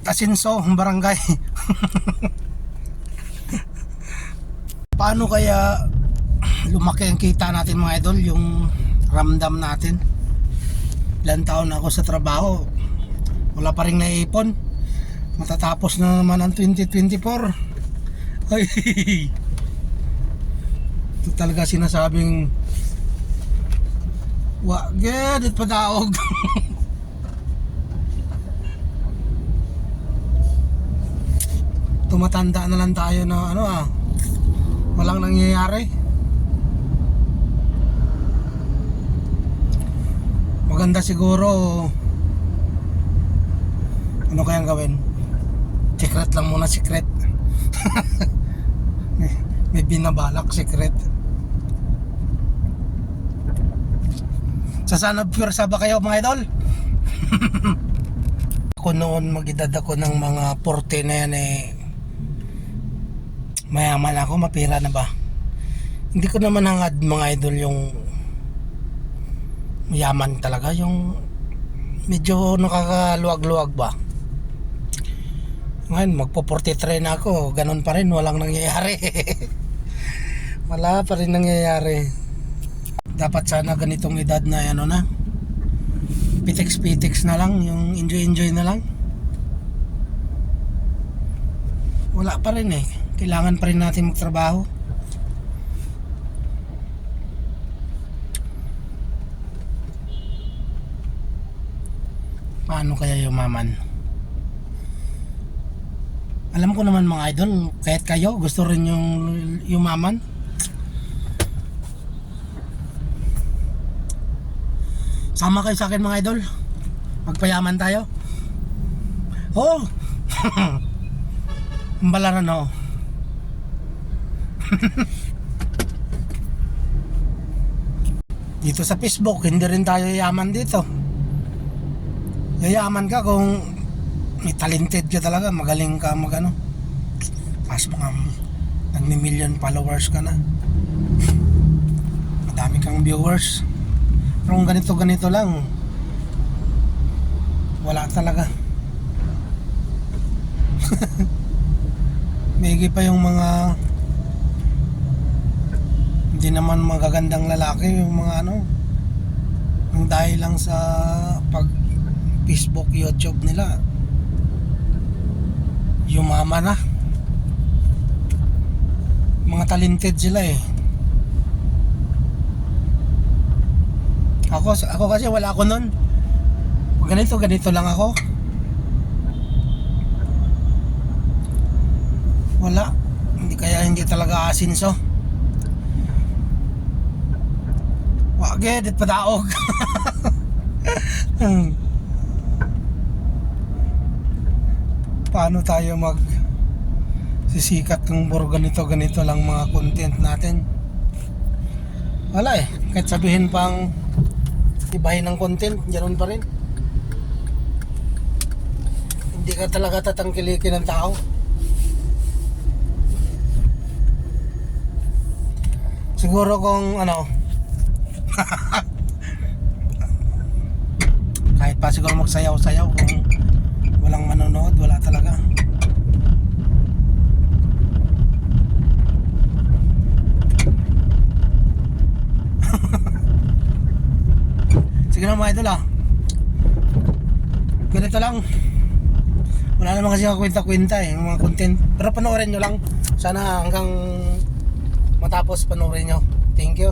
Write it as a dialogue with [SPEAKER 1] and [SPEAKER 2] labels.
[SPEAKER 1] Asinso, barangay. Paano kaya lumaki ang kita natin mga idol, yung ramdam natin? Ilan taon na ako sa trabaho, wala pa rin naipon. Matatapos na naman ang 2024. Ay, ito talaga sinasabing waged it padaog. Tumatanda na lang tayo na walang nangyayari. Maganda siguro ano kayang gawin? Secret lang muna, secret. may binabalak secret. Sa sana pwersa ba kayo mga idol? Ako noon mag-edad ako ng mga 40 na yan mayaman ako, mapira na ba? Hindi ko naman hangad mga idol yung yaman talaga, yung medyo nakakaluwag-luwag ba. Ngayon magpo 43 na ako, ganun pa rin, walang nangyayari. Wala pa rin nangyayari. Dapat sana ganitong edad na pitix-pitix na lang, yung enjoy na lang. Wala pa rin kailangan pa rin natin magtrabaho. Paano kaya yumaman? Alam ko naman mga idol, kahit kayo gusto rin yung yumaman. Sama kayo sa akin mga idol, magpayaman tayo. Oh. Balaran dito sa Facebook, hindi rin tayo yaman dito. Yayaman ka kung may talented ka talaga, magaling ka pas mga nagmi-million followers ka na, madami kang viewers. Pero kung ganito lang, wala talaga. Mayigi pa yung mga hindi naman magagandang lalaki, yung mga ang dahil lang sa pag Facebook, YouTube nila, yumaman na. Mga talented sila Ako kasi wala ako nun. Ganito lang ako. Wala. Hindi talaga asinso. Waged it padaog. Paano tayo sisikat kung puro ganito lang mga content natin? Wala kahit sabihin pang ibahin ng content, ganoon pa rin. Hindi ka talaga tatangkilikin ng tao. Siguro kung kahit pa siguro magsayaw-sayaw, kung walang manonood, wala talaga. Sige na mga idol ganito lang. Wala naman kasi ako kwenta-kwenta yung mga content, pero panoorin nyo lang. Sana hanggang matapos panoorin nyo. Thank you.